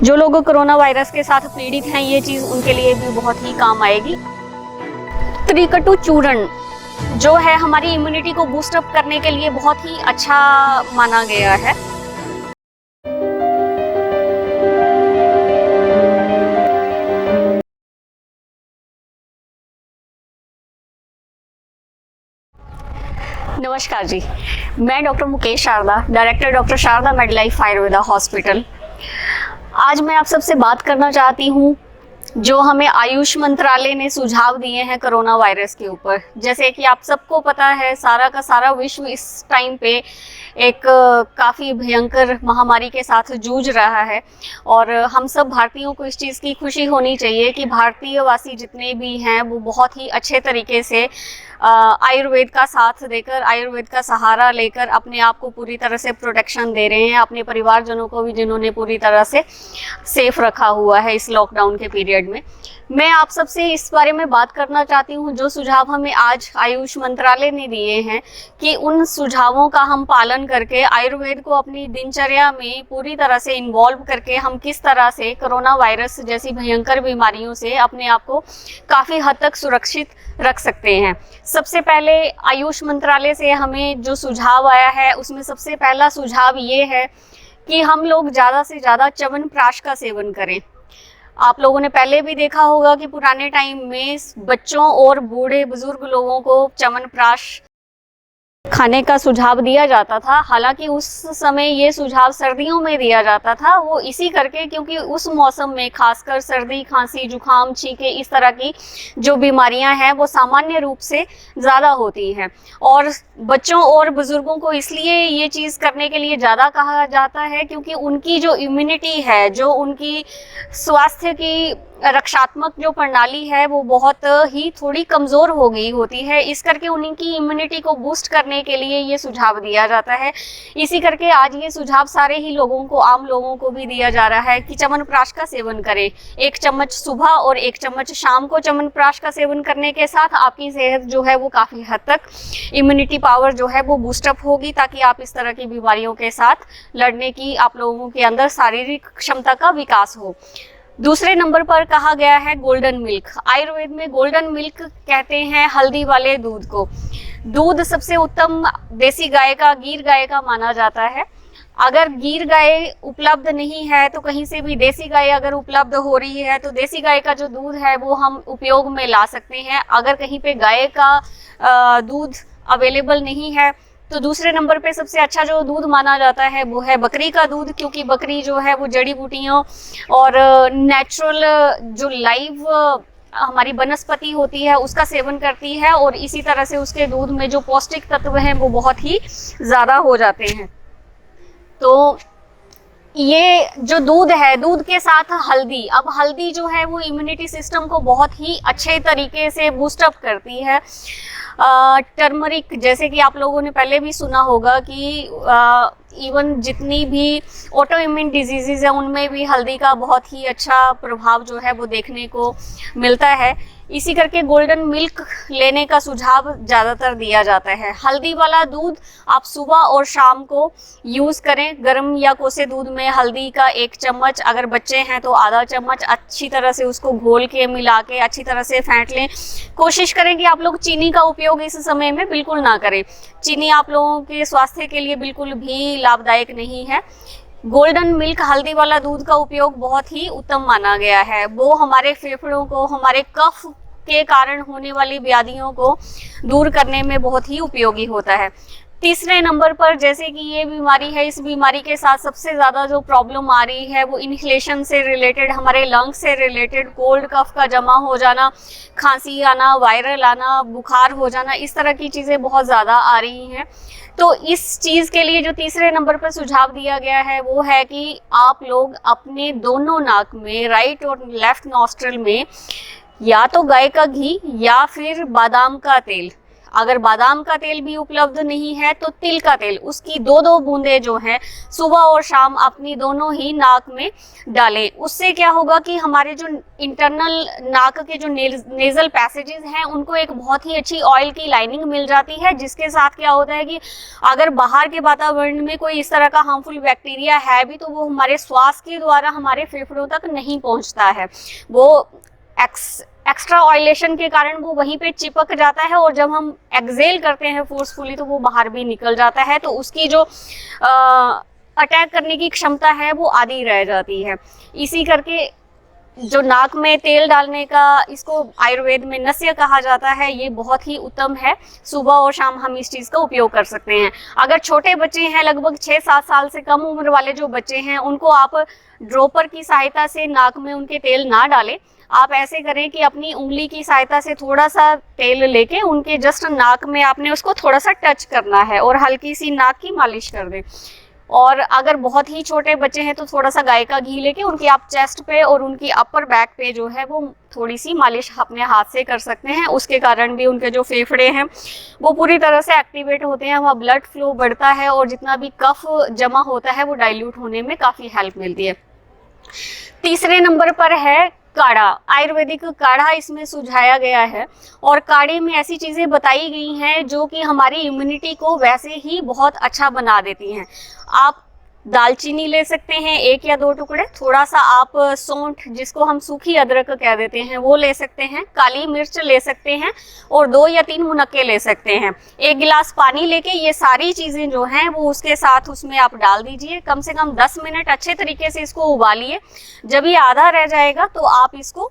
जो लोग corona virus के साथ पीड़ित हैं, ये चीज़ उनके लिए भी बहुत ही काम आएगी। त्रिकटु चूर्ण जो है हमारी इम्यूनिटी को बूस्ट अप करने के लिए बहुत ही अच्छा माना गया है। नमस्कार जी, मैं doctor Mukesh Sharda, director doctor Sharda Medilife Ayurveda hospital. आज मैं आप सबसे बात करना चाहती हूँ जो हमें आयुष मंत्रालय ने सुझाव दिए हैं कोरोना वायरस के ऊपर। जैसे कि आप सबको पता है, सारा का सारा विश्व इस टाइम पे एक काफ़ी भयंकर महामारी के साथ जूझ रहा है और हम सब भारतीयों को इस चीज़ की खुशी होनी चाहिए कि भारतीयवासी जितने भी हैं वो बहुत ही अच्छे तरीके से आयुर्वेद का साथ देकर, आयुर्वेद का सहारा लेकर अपने आप को पूरी तरह से प्रोटेक्शन दे रहे हैं, अपने परिवारजनों को भी जिन्होंने पूरी तरह से सेफ रखा हुआ है इस लॉकडाउन के पीरियड में। मैं आप सबसे इस बारे में बात करना चाहती हूँ जो सुझाव हमें आज आयुष मंत्रालय ने दिए हैं कि उन सुझावों का हम पालन करके आयुर्वेद को अपनी दिनचर्या में पूरी तरह से इन्वॉल्व करके हम किस तरह से कोरोना वायरस जैसी भयंकर बीमारियों से अपने आप को काफ़ी हद तक सुरक्षित रख सकते हैं। सबसे पहले आयुष मंत्रालय से हमें जो सुझाव आया है उसमें सबसे पहला सुझाव ये है कि हम लोग ज़्यादा से ज़्यादा च्यवनप्राश का सेवन करें। आप लोगों ने पहले भी देखा होगा कि पुराने टाइम में बच्चों और बूढ़े बुजुर्ग लोगों को च्यवनप्राश खाने का सुझाव दिया जाता था। हालांकि उस समय ये सुझाव सर्दियों में दिया जाता था, वो इसी करके क्योंकि उस मौसम में खासकर सर्दी, खांसी, जुकाम, छींके इस तरह की जो बीमारियां हैं वो सामान्य रूप से ज़्यादा होती हैं और बच्चों और बुज़ुर्गों को इसलिए ये चीज़ करने के लिए ज़्यादा कहा जाता है क्योंकि उनकी जो इम्यूनिटी है, जो उनकी स्वास्थ्य की रक्षात्मक जो प्रणाली है वो बहुत ही थोड़ी कमज़ोर हो गई होती है। इस करके उनकी इम्यूनिटी को बूस्ट करने के लिए ये सुझाव दिया जाता है। इसी करके आज ये सुझाव सारे ही लोगों को, आम लोगों को भी दिया जा रहा है कि च्यवनप्राश का सेवन करें। 1 चम्मच सुबह और 1 चम्मच शाम को च्यवनप्राश का सेवन करने के साथ आपकी सेहत जो है वो काफ़ी हद तक, इम्यूनिटी पावर जो है वो बूस्टअप होगी ताकि आप इस तरह की बीमारियों के साथ लड़ने की आप लोगों के अंदर शारीरिक क्षमता का विकास हो। दूसरे नंबर पर कहा गया है गोल्डन मिल्क। आयुर्वेद में गोल्डन मिल्क कहते हैं हल्दी वाले दूध को। दूध सबसे उत्तम देसी गाय का, गीर गाय का माना जाता है। अगर गीर गाय उपलब्ध नहीं है तो कहीं से भी देसी गाय अगर उपलब्ध हो रही है तो देसी गाय का जो दूध है वो हम उपयोग में ला सकते हैं। अगर कहीं पे गाय का दूध अवेलेबल नहीं है तो दूसरे नंबर पे सबसे अच्छा जो दूध माना जाता है वो है बकरी का दूध, क्योंकि बकरी जो है वो जड़ी बूटियों और नेचुरल जो लाइव हमारी वनस्पति होती है उसका सेवन करती है और इसी तरह से उसके दूध में जो पौष्टिक तत्व हैं वो बहुत ही ज़्यादा हो जाते हैं। तो ये जो दूध है, दूध के साथ हल्दी, अब हल्दी जो है वो इम्यूनिटी सिस्टम को बहुत ही अच्छे तरीके से बूस्टअप करती है। टर्मरिक, जैसे कि आप लोगों ने पहले भी सुना होगा कि इवन जितनी भी ऑटो इम्यून डिजीजेज है उनमें भी हल्दी का बहुत ही अच्छा प्रभाव जो है वो देखने को मिलता है। इसी करके गोल्डन मिल्क लेने का सुझाव ज़्यादातर दिया जाता है। हल्दी वाला दूध आप सुबह और शाम को यूज़ करें। गर्म या कोसे दूध में हल्दी का 1 चम्मच, अगर बच्चे हैं तो आधा चम्मच, अच्छी तरह से उसको घोल के मिला के अच्छी तरह से फेंट लें। कोशिश करें कि आप लोग चीनी का उपयोग इस समय में बिल्कुल ना करें। चीनी आप लोगों के स्वास्थ्य के लिए बिल्कुल भी लाभदायक नहीं है। गोल्डन मिल्क, हल्दी वाला दूध का उपयोग बहुत ही उत्तम माना गया है। वो हमारे फेफड़ों को, हमारे कफ के कारण होने वाली व्याधियों को दूर करने में बहुत ही उपयोगी होता है। तीसरे नंबर पर, जैसे कि ये बीमारी है, इस बीमारी के साथ सबसे ज़्यादा जो प्रॉब्लम आ रही है वो इन्हेलेशन से रिलेटेड, हमारे लंग्स से रिलेटेड, कोल्ड कफ का जमा हो जाना, खांसी आना, वायरल आना, बुखार हो जाना, इस तरह की चीज़ें बहुत ज़्यादा आ रही हैं। तो इस चीज़ के लिए जो तीसरे नंबर पर सुझाव दिया गया है वो है कि आप लोग अपने दोनों नाक में, राइट और लेफ्ट नॉस्ट्रिल में, या तो गाय का घी या फिर बादाम का तेल, अगर बादाम का तेल भी उपलब्ध नहीं है तो तिल का तेल, उसकी 2-2 बूंदे जो है सुबह और शाम अपनी दोनों ही नाक में डालें। उससे क्या होगा कि हमारे जो इंटरनल नाक के जो नेजल पैसेजेस हैं उनको एक बहुत ही अच्छी ऑयल की लाइनिंग मिल जाती है, जिसके साथ क्या होता है कि अगर बाहर के वातावरण में कोई इस तरह का हार्मफुल बैक्टीरिया है भी तो वो हमारे श्वास के द्वारा हमारे फेफड़ों तक नहीं पहुंचता है। वो एक्स्ट्रा ऑयलेशन के कारण वो वहीं पे चिपक जाता है और जब हम एक्सेल करते हैं फोर्सफुली तो वो बाहर भी निकल जाता है, तो उसकी जो अटैक करने की क्षमता है वो आधी रह जाती है। इसी करके जो नाक में तेल डालने का, इसको आयुर्वेद में नस्य कहा जाता है, ये बहुत ही उत्तम है। सुबह और शाम हम इस चीज़ का उपयोग कर सकते हैं। अगर छोटे बच्चे हैं, लगभग 6-7 साल से कम उम्र वाले जो बच्चे हैं, उनको आप ड्रॉपर की सहायता से नाक में उनके तेल ना डालें। आप ऐसे करें कि अपनी उंगली की सहायता से थोड़ा सा तेल लेके उनके जस्ट नाक में आपने उसको थोड़ा सा टच करना है और हल्की सी नाक की मालिश कर दें। और अगर बहुत ही छोटे बच्चे हैं तो थोड़ा सा गाय का घी लेके उनकी आप चेस्ट पे और उनकी अपर बैक पे जो है वो थोड़ी सी मालिश अपने हाथ से कर सकते हैं। उसके कारण भी उनके जो फेफड़े हैं वो पूरी तरह से एक्टिवेट होते हैं, वहाँ ब्लड फ्लो बढ़ता है और जितना भी कफ जमा होता है वो डाइल्यूट होने में काफ़ी हेल्प मिलती है। तीसरे नंबर पर है काढ़ा। आयुर्वेदिक काढ़ा इसमें सुझाया गया है और काढ़े में ऐसी चीज़ें बताई गई हैं जो कि हमारी इम्यूनिटी को वैसे ही बहुत अच्छा बना देती हैं। आप दालचीनी ले सकते हैं 1 या 2 टुकड़े, थोड़ा सा आप सौंठ, जिसको हम सूखी अदरक कहते हैं, वो ले सकते हैं, काली मिर्च ले सकते हैं और 2 या 3 मुनक्के ले सकते हैं। 1 गिलास पानी लेके ये सारी चीज़ें जो हैं वो उसके साथ उसमें आप डाल दीजिए। कम से कम 10 मिनट अच्छे तरीके से इसको उबालिए। जब ये आधा रह जाएगा तो आप इसको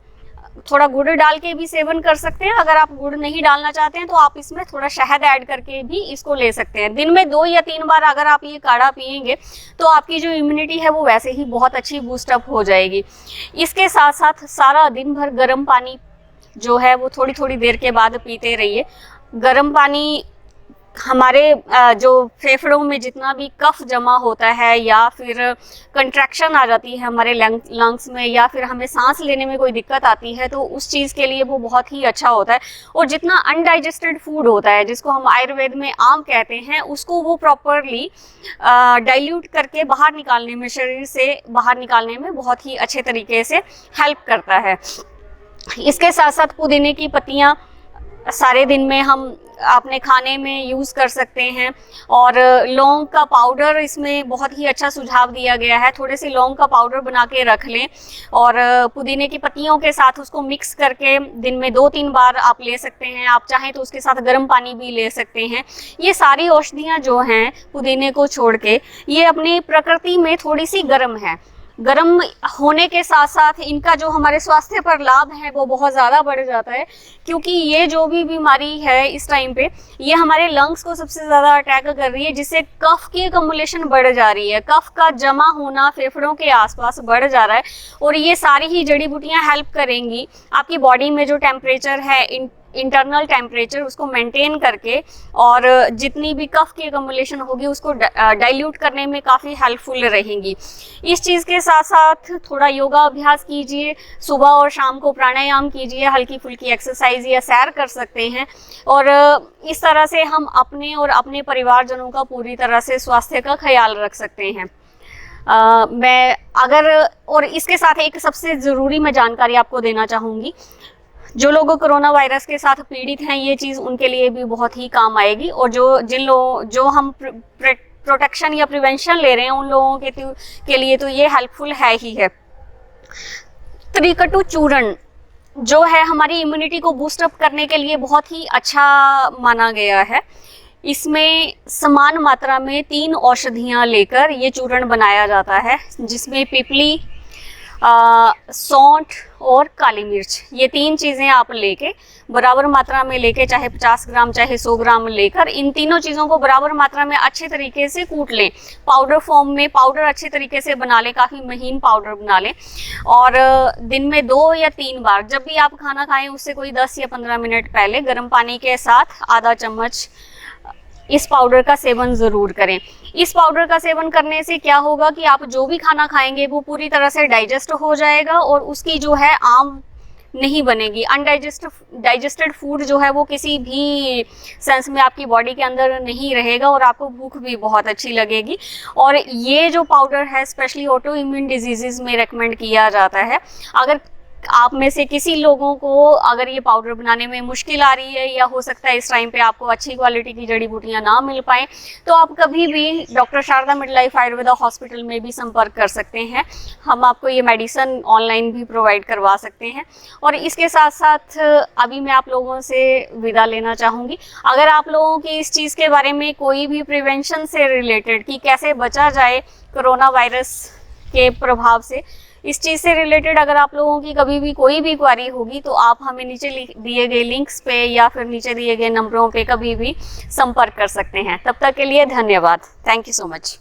थोड़ा गुड़ डाल के भी सेवन कर सकते हैं। अगर आप गुड़ नहीं डालना चाहते हैं तो आप इसमें थोड़ा शहद ऐड करके भी इसको ले सकते हैं। दिन में 2 या 3 बार अगर आप ये काढ़ा पिएंगे तो आपकी जो इम्यूनिटी है वो वैसे ही बहुत अच्छी बूस्टअप हो जाएगी। इसके साथ साथ सारा दिन भर गर्म पानी जो है वो थोड़ी थोड़ी देर के बाद पीते रहिए। गर्म पानी हमारे जो फेफड़ों में जितना भी कफ जमा होता है या फिर कंट्रैक्शन आ जाती है हमारे लंग्स में या फिर हमें सांस लेने में कोई दिक्कत आती है तो उस चीज़ के लिए वो बहुत ही अच्छा होता है। और जितना अनडाइजेस्टेड फूड होता है, जिसको हम आयुर्वेद में आम कहते हैं, उसको वो प्रॉपरली डाइल्यूट करके बाहर निकालने में, शरीर से बाहर निकालने में बहुत ही अच्छे तरीके से हेल्प करता है। इसके साथ साथ पुदीने की पत्तियाँ सारे दिन में हम अपने खाने में यूज़ कर सकते हैं और लौंग का पाउडर इसमें बहुत ही अच्छा सुझाव दिया गया है। थोड़े से लौंग का पाउडर बना के रख लें और पुदीने की पत्तियों के साथ उसको मिक्स करके दिन में 2-3 बार आप ले सकते हैं। आप चाहें तो उसके साथ गर्म पानी भी ले सकते हैं। ये सारी औषधियाँ जो हैं पुदीने को छोड़ के, ये अपनी प्रकृति में थोड़ी सी गर्म है। गर्म होने के साथ साथ इनका जो हमारे स्वास्थ्य पर लाभ है वो बहुत ज़्यादा बढ़ जाता है, क्योंकि ये जो भी बीमारी है इस टाइम पे ये हमारे लंग्स को सबसे ज़्यादा अटैक कर रही है, जिससे कफ की एक्युमुलेशन बढ़ जा रही है, कफ का जमा होना फेफड़ों के आसपास बढ़ जा रहा है। और ये सारी ही जड़ी बूटियाँ हेल्प करेंगी आपकी बॉडी में जो टेम्परेचर है, इंटरनल टेम्परेचर, उसको मेंटेन करके और जितनी भी कफ की एक्युमुलेशन होगी उसको डाइल्यूट करने में काफ़ी हेल्पफुल रहेंगी। इस चीज़ के साथ साथ थोड़ा योगा अभ्यास कीजिए, सुबह और शाम को प्राणायाम कीजिए, हल्की फुल्की एक्सरसाइज या सैर कर सकते हैं और इस तरह से हम अपने और अपने परिवारजनों का पूरी तरह से स्वास्थ्य का ख्याल रख सकते हैं। मैं और इसके साथ एक सबसे ज़रूरी मैं जानकारी आपको देना चाहूँगी, जो लोग कोरोना वायरस के साथ पीड़ित हैं, ये चीज़ उनके लिए भी बहुत ही काम आएगी। और जो हम प्रोटेक्शन या प्रिवेंशन ले रहे हैं उन लोगों के लिए तो ये हेल्पफुल है ही है। त्रिकटु चूर्ण जो है हमारी इम्यूनिटी को बूस्टअप करने के लिए बहुत ही अच्छा माना गया है। इसमें समान मात्रा में 3 औषधियाँ लेकर ये चूर्ण बनाया जाता है, जिसमें पिपली, सौंठ और काली मिर्च, ये 3 चीज़ें आप लेके बराबर मात्रा में लेके, चाहे 50 ग्राम चाहे 100 ग्राम लेकर, इन तीनों चीज़ों को बराबर मात्रा में अच्छे तरीके से कूट लें। पाउडर फॉर्म में पाउडर अच्छे तरीके से बना लें, काफ़ी महीन पाउडर बना लें और दिन में 2 या 3 बार, जब भी आप खाना खाएं उससे कोई 10 या 15 मिनट पहले गर्म पानी के साथ आधा चम्मच इस पाउडर का सेवन ज़रूर करें। इस पाउडर का सेवन करने से क्या होगा कि आप जो भी खाना खाएंगे वो पूरी तरह से डाइजेस्ट हो जाएगा और उसकी जो है आम नहीं बनेगी। डाइजेस्टेड फूड जो है वो किसी भी सेंस में आपकी बॉडी के अंदर नहीं रहेगा और आपको भूख भी बहुत अच्छी लगेगी। और ये जो पाउडर है स्पेशली ऑटो इम्यून डिजीजेज में रेकमेंड किया जाता है। अगर आप में से किसी लोगों को अगर ये पाउडर बनाने में मुश्किल आ रही है या हो सकता है इस टाइम पे आपको अच्छी क्वालिटी की जड़ी बूटियां ना मिल पाए, तो आप कभी भी डॉक्टर शारदा मिडलाइफ आयुर्वेदा हॉस्पिटल में भी संपर्क कर सकते हैं। हम आपको ये मेडिसिन ऑनलाइन भी प्रोवाइड करवा सकते हैं। और इसके साथ साथ अभी मैं आप लोगों से विदा लेना चाहूँगी। अगर आप लोगों की इस चीज़ के बारे में कोई भी प्रिवेंशन से रिलेटेड कि कैसे बचा जाए कोरोना वायरस के प्रभाव से, इस चीज़ से रिलेटेड अगर आप लोगों की कभी भी कोई भी क्वारी होगी तो आप हमें नीचे दिए गए लिंक्स पे या फिर नीचे दिए गए नंबरों पे कभी भी संपर्क कर सकते हैं। तब तक के लिए धन्यवाद। Thank you so much.